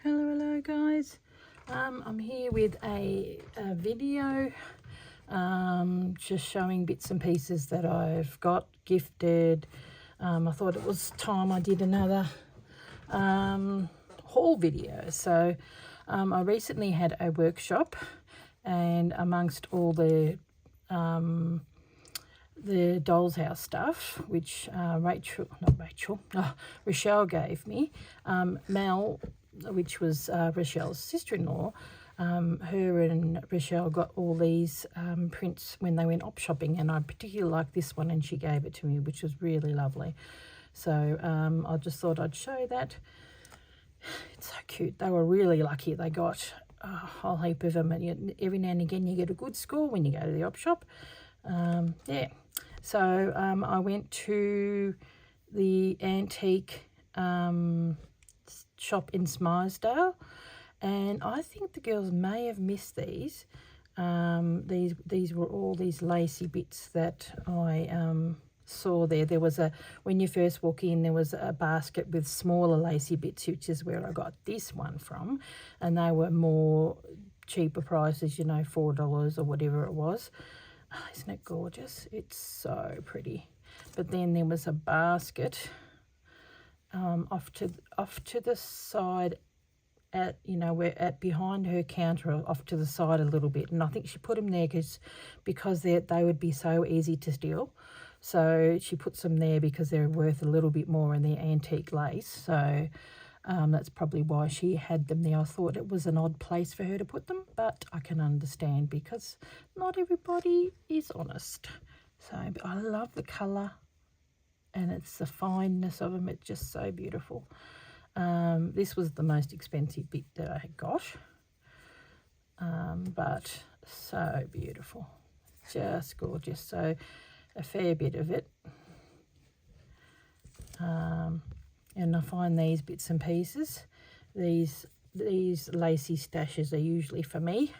Hello guys. I'm here with a video just showing bits and pieces that I've got gifted. I thought it was time I did another haul video. So I recently had a workshop, and amongst all the Doll's House stuff, which Rochelle gave me, Mel, which was Rochelle's sister-in-law, her and Rochelle got all these prints when they went op shopping, and I particularly like this one, and she gave it to me, which was really lovely. So I just thought I'd show that. It's so cute. They were really lucky. They got a whole heap of them, and every now and again you get a good score when you go to the op shop. Yeah. So I went to the antique shop in Smearsdale, and I think the girls may have missed these. These were all these lacy bits that I saw there. There was when you first walk in, there was a basket with smaller lacy bits, which is where I got this one from, and they were more cheaper prices, you know, $4 or whatever it was. Oh, isn't it gorgeous? It's so pretty. But then there was a basket off to the side, at, you know, where behind her counter, off to the side a little bit, and I think she put them there because they would be so easy to steal. So she puts them there because they're worth a little bit more in the antique lace. So that's probably why she had them there. I thought it was an odd place for her to put them, but I can understand because not everybody is honest. So I love the colour, and it's the fineness of them. It's just so beautiful. This was the most expensive bit that I had got, but so beautiful, just gorgeous. So a fair bit of it. And I find these bits and pieces, these lacy stashes are usually for me,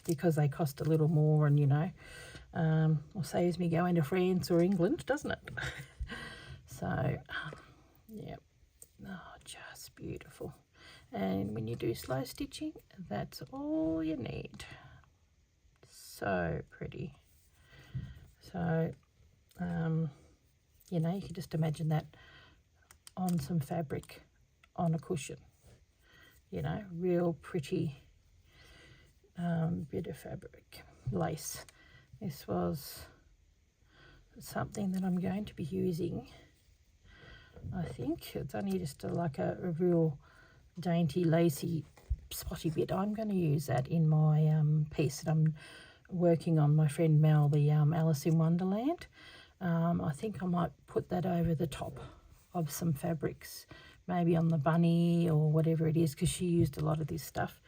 because they cost a little more, and, you know, or saves me going to France or England, doesn't it? So, yeah, oh, just beautiful. And when you do slow stitching, that's all you need. So pretty. So, you know, you can just imagine that on some fabric, on a cushion, you know, real pretty bit of fabric, lace. This was something that I'm going to be using. I think it's only just like a real dainty, lacy, spotty bit. I'm going to use that in my piece that I'm working on, my friend Mel, the Alice in Wonderland. I think I might put that over the top of some fabrics, maybe on the bunny or whatever it is, because she used a lot of this stuff.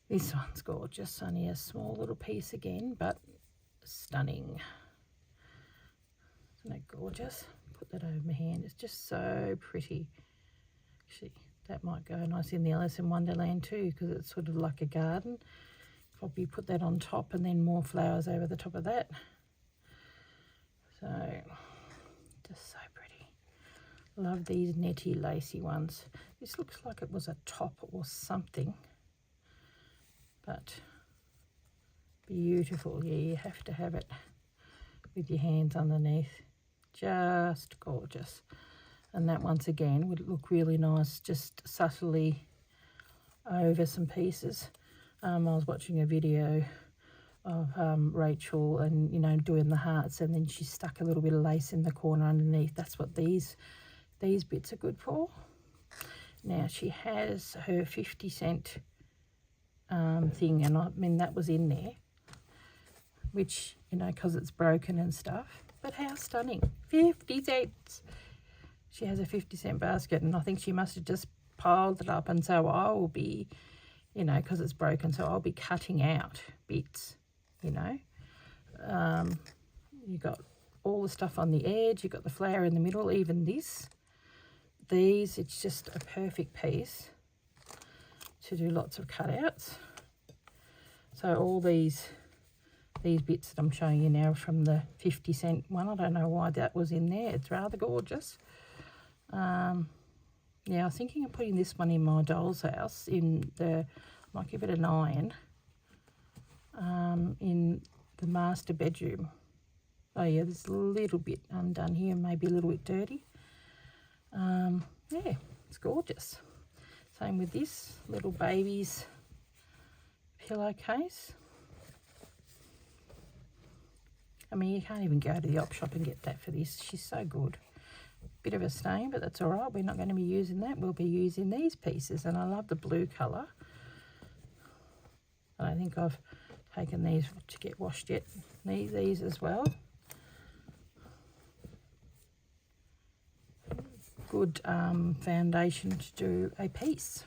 This one's gorgeous, only a small little piece again, but stunning. Isn't that gorgeous? Put that over my hand. It's just so pretty. Actually, that might go nice in the Alice in Wonderland too, because it's sort of like a garden. Probably put that on top and then more flowers over the top of that. So, just so pretty. Love these netty lacy ones. This looks like it was a top or something, but beautiful. Yeah, you have to have it with your hands underneath. Just gorgeous. And that, once again, would look really nice just subtly over some pieces. I was watching a video of Rachel, and, you know, doing the hearts, and then she stuck a little bit of lace in the corner underneath. That's what these bits are good for. Now she has her 50-cent thing, and I mean that was in there, which, you know, because it's broken and stuff. But how stunning, 50 cents. She has a 50-cent basket, and I think she must have just piled it up, and so I will be, you know, because it's broken, so I'll be cutting out bits, you know. You got all the stuff on the edge, you got the flower in the middle, even these, it's just a perfect piece to do lots of cutouts. So all these bits that I'm showing you now from the 50-cent one, I don't know why that was in there. It's rather gorgeous. Yeah, I was thinking of putting this one in my doll's house. I might give it an iron. In the master bedroom. Oh yeah, there's a little bit undone here, maybe a little bit dirty. Yeah, it's gorgeous. Same with this little baby's pillowcase. I mean, you can't even go to the op shop and get that for this. She's so good. Bit of a stain, but that's all right. We're not going to be using that. We'll be using these pieces, and I love the blue colour. I don't think I've taken these to get washed yet. These as well. Good foundation to do a piece.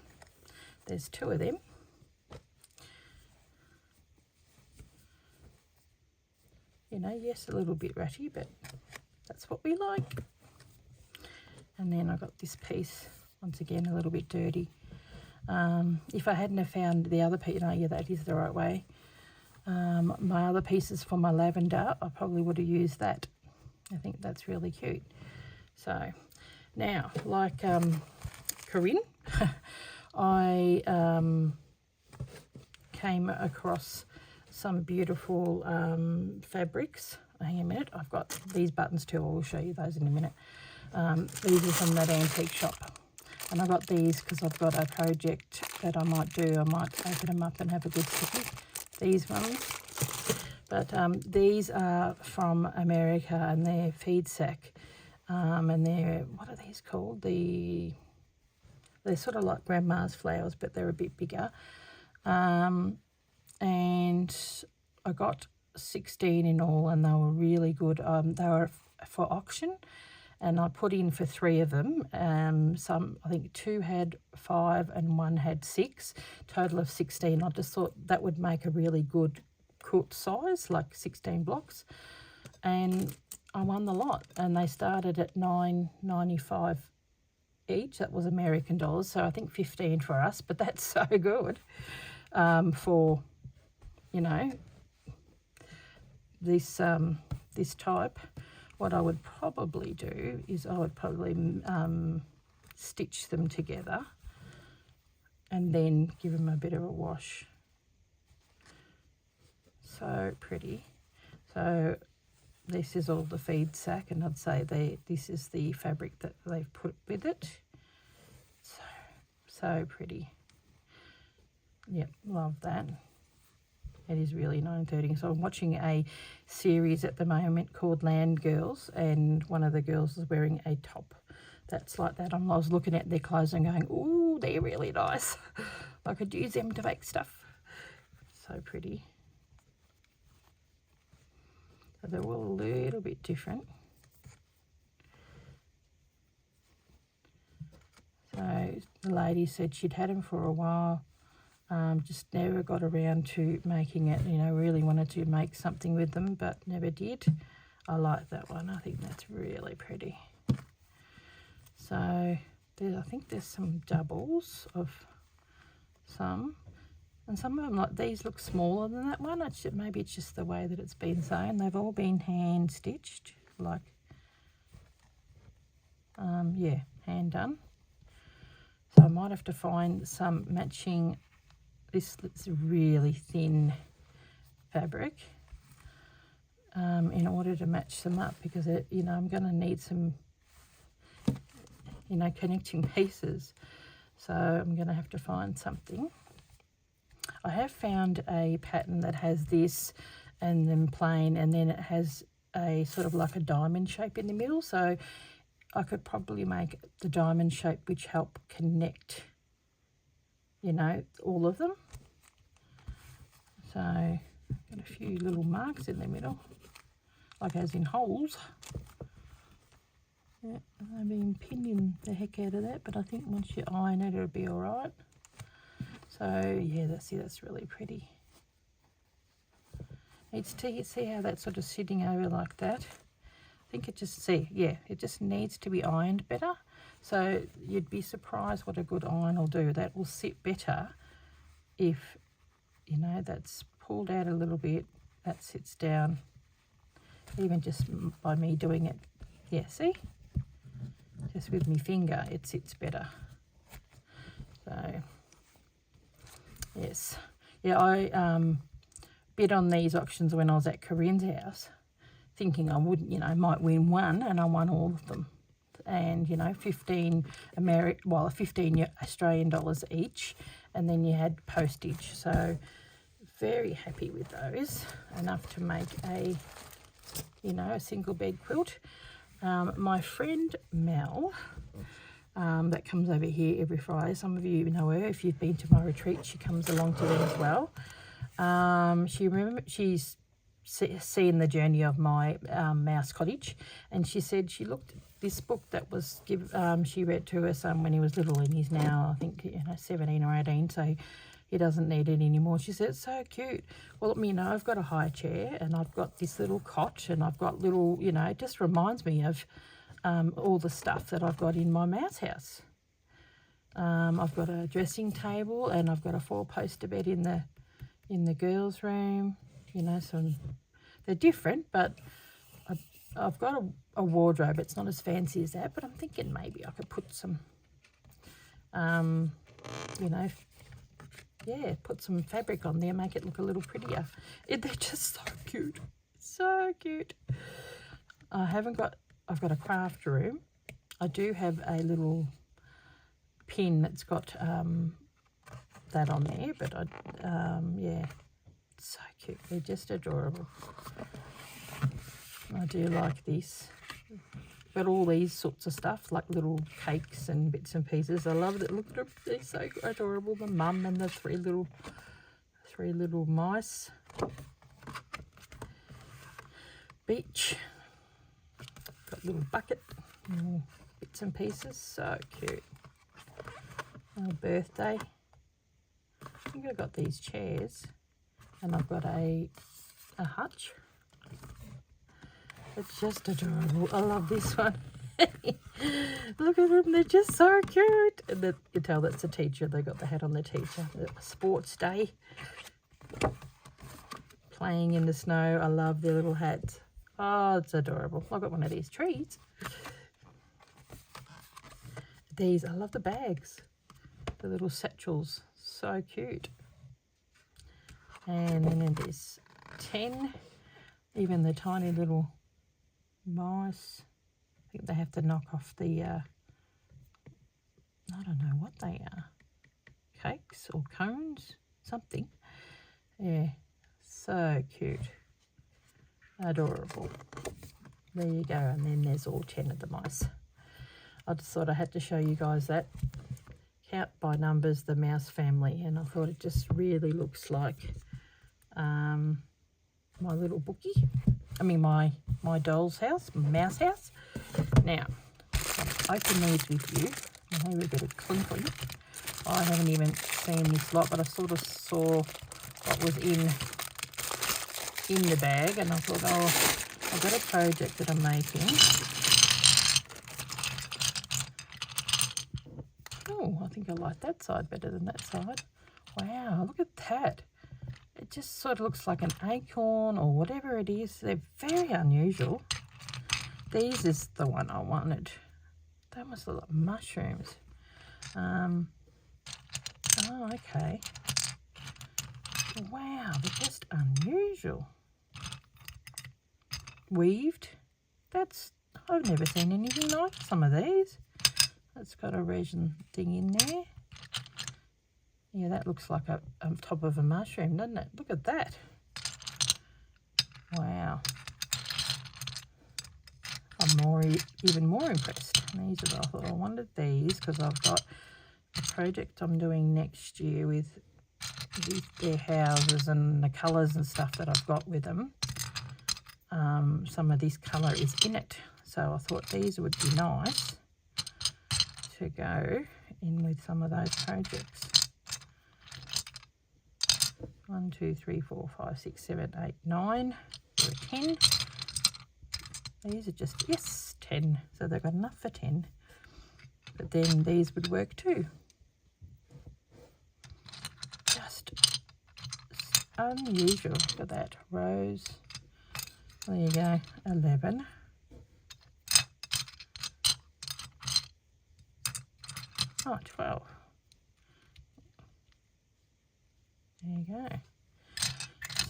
There's 2 of them. You know, yes, a little bit ratty, but that's what we like. And then I got this piece, once again, a little bit dirty. If I hadn't have found the other piece, no, yeah, that is the right way. My other pieces for my lavender, I probably would have used that. I think that's really cute. So now, like Corinne, I came across some beautiful fabrics. Hang on a minute, I've got these buttons too. I will show you those in a minute. These are from that antique shop. And I got these because I've got a project that I might do. I might open them up and have a good sticky. These ones. But these are from America, and they're feed sack. And they're, what are these called? They're sort of like grandma's flowers, but they're a bit bigger. And I got 16 in all, and they were really good. They were for auction. And I put in for 3 of them. I think 2 had 5 and 1 had 6, total of 16. I just thought that would make a really good quilt size, like 16 blocks. And I won the lot, and they started at $9.95 each. That was American dollars, so I think 15 for us, but that's so good for, you know, this type. What I would probably do is I would probably stitch them together and then give them a bit of a wash. So pretty. So this is all the feed sack, and I'd say this is the fabric that they've put with it. So pretty. Yep, love that. It is really 9:30. So I'm watching a series at the moment called Land Girls, and one of the girls is wearing a top that's like that. I was looking at their clothes and going, ooh, they're really nice. I could use them to make stuff. So pretty. So they're all a little bit different. So the lady said she'd had them for a while. Just never got around to making it, you know, really wanted to make something with them, but never did. I like that one. I think that's really pretty. So I think there's some doubles of some, and some of them, like these, look smaller than that one. Maybe it's just the way that it's been sewn. They've all been hand stitched, like, yeah, hand done. So I might have to find some matching. This really thin fabric in order to match them up, because you know, I'm going to need some, you know, connecting pieces. So I'm going to have to find something. I have found a pattern that has this and then plain, and then it has a sort of like a diamond shape in the middle. So I could probably make the diamond shape which help connect, you know, all of them. So got a few little marks in the middle, like as in holes. Yeah, I've been pinning the heck out of that, but I think once you iron it, it'll be all right. So yeah, that's really pretty. Needs to see how that's sort of sitting over like that. I think it just needs to be ironed better. So you'd be surprised what a good iron will do. That will sit better if, you know, that's pulled out a little bit, that sits down, even just by me doing it. Yeah, see? Just with my finger, it sits better. So, yes. Yeah, I bid on these auctions when I was at Corinne's house, thinking I wouldn't, might win one, and I won all of them. And, 15 Australian dollars each, and then you had postage. So, very happy with those. Enough to make a single bed quilt. My friend Mel, that comes over here every Friday. Some of you know her. If you've been to my retreat, she comes along to them as well. She's seen the journey of my mouse cottage, and she said she looked at this book that was she read to her son when he was little, and he's now, I think, 17 or 18, so he doesn't need it anymore. She said, it's so cute. Well, I've got a high chair, and I've got this little cot, and I've got little, it just reminds me of all the stuff that I've got in my mouse house. I've got a dressing table, and I've got a 4-poster bed in the girls' room. So they're different, but I've got a wardrobe. It's not as fancy as that, but I'm thinking maybe I could put some, put some fabric on there, make it look a little prettier. They're just so cute. So cute. I've got a craft room. I do have a little pin that's got that on there, but it's so cute. They're just adorable. I do like this. Got all these sorts of stuff, like little cakes and bits and pieces. I love it. Look at them. They're so adorable. The mum and the three little mice. Beach. Got a little bucket. Little bits and pieces. So cute. Little birthday. I think I've got these chairs. And I've got a hutch. It's just adorable. I love this one. Look at them. They're just so cute. And you can tell that's a teacher. They got the hat on the teacher. Sports day. Playing in the snow. I love their little hats. Oh, it's adorable. I've got one of these trees. These, I love the bags. The little satchels. So cute. And then there's 10. Even the tiny little mice. I think they have to knock off the, I don't know what they are. Cakes or cones, something. Yeah, so cute. Adorable. There you go, and then there's all 10 of the mice. I just thought I had to show you guys that. Count by numbers, the mouse family, and I thought it just really looks like my little bookie. My doll's house, mouse house. Now, I'll open these with you. I have a bit of crinkling. I haven't even seen this lot, but I sort of saw what was in the bag, and I thought, I've got a project that I'm making. Oh, I think I like that side better than that side. Wow, look at that. It just sort of looks like an acorn or whatever it is. They're very unusual. These is the one I wanted. They must look like mushrooms. Oh, okay. Wow, they're just unusual. Weaved. I've never seen anything like some of these. That's got a resin thing in there. Yeah, that looks like a top of a mushroom, doesn't it? Look at that. Wow. I'm even more impressed. These are, I thought I wanted these because I've got a project I'm doing next year with their houses and the colours and stuff that I've got with them. Some of this colour is in it, so I thought these would be nice to go in with some of those projects. 1, 2, 3, 4, 5, 6, 7, 8, 9. There are 10. These are just, yes, 10. So they've got enough for 10. But then these would work too. Just unusual. Look at that. Rose. There you go. 11. Oh, 12. There you go.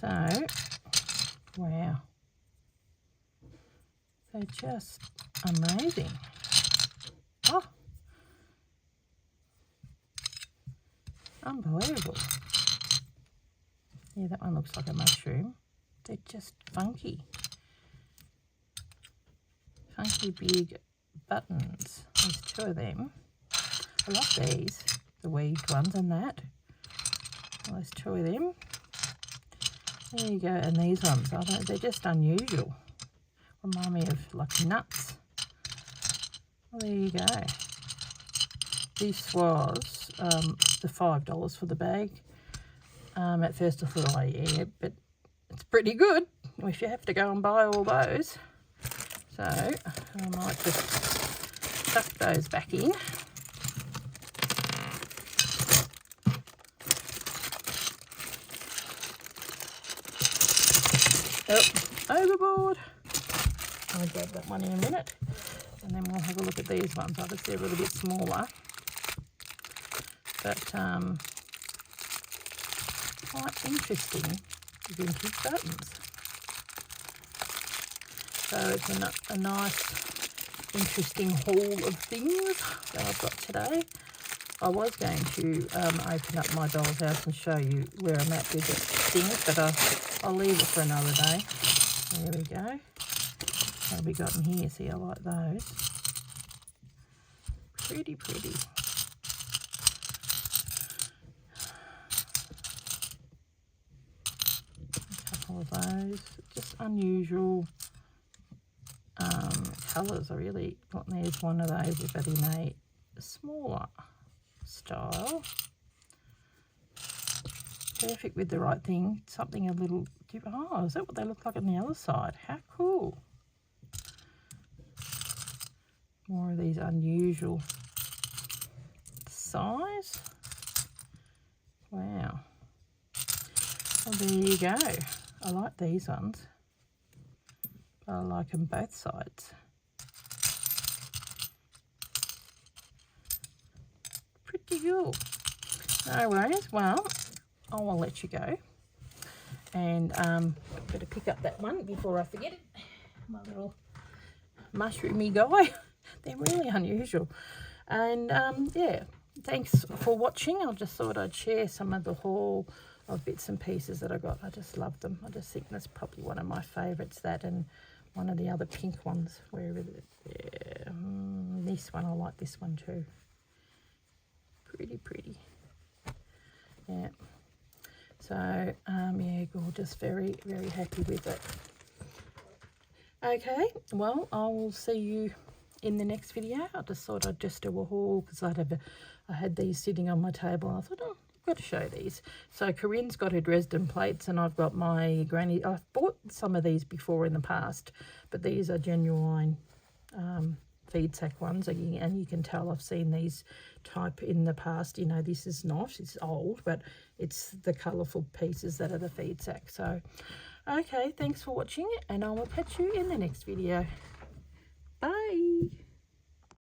So, wow. They're just amazing. Oh, unbelievable. Yeah, that one looks like a mushroom. They're just funky. Funky big buttons. There's 2 of them. I love these, the weaved ones and that. Well, there's 2 of them. There you go. And these ones, they're just unusual. Remind me of like nuts. Well, there you go. This was the $5 for the bag. At first I thought, oh yeah, but it's pretty good if you have to go and buy all those. So I might just chuck those back in. Oh, overboard. I'll grab that one in a minute, and then we'll have a look at these ones. Obviously a little bit smaller, but quite interesting vintage buttons. So it's a nice, interesting haul of things that I've got today. I was going to open up my doll's house and show you where I'm at with the things, but I'll leave it for another day. There we go. What have we got in here? See, I like those. Pretty, pretty. A couple of those. Just unusual colours. I really thought there's one of those, but in a smaller style. Perfect with the right thing. Something a little different. Oh, is that what they look like on the other side? How cool. More of these unusual size. Wow. Well, there you go. I like these ones. But I like them both sides. Pretty cool. No worries. Well, I will let you go. And better pick up that one before I forget it. My little mushroomy guy. They're really unusual. And yeah, thanks for watching. I just thought I'd share some of the haul of bits and pieces that I got. I just love them. I just think that's probably one of my favourites, that and one of the other pink ones. Where is it? Yeah, this one, I like this one too. Pretty, pretty. Yeah. So, yeah, gorgeous. Very, very happy with it. Okay, well, I will see you in the next video. I just thought I'd just do a haul because I had these sitting on my table. And I thought, oh, I've got to show these. So Corinne's got her Dresden plates, and I've got my granny. I've bought some of these before in the past, but these are genuine feed sack ones, and you can tell I've seen these type in the past. You know, this is not, it's old, but it's the colourful pieces that are the feed sack. So okay, thanks for watching, and I will catch you in the next video. Bye.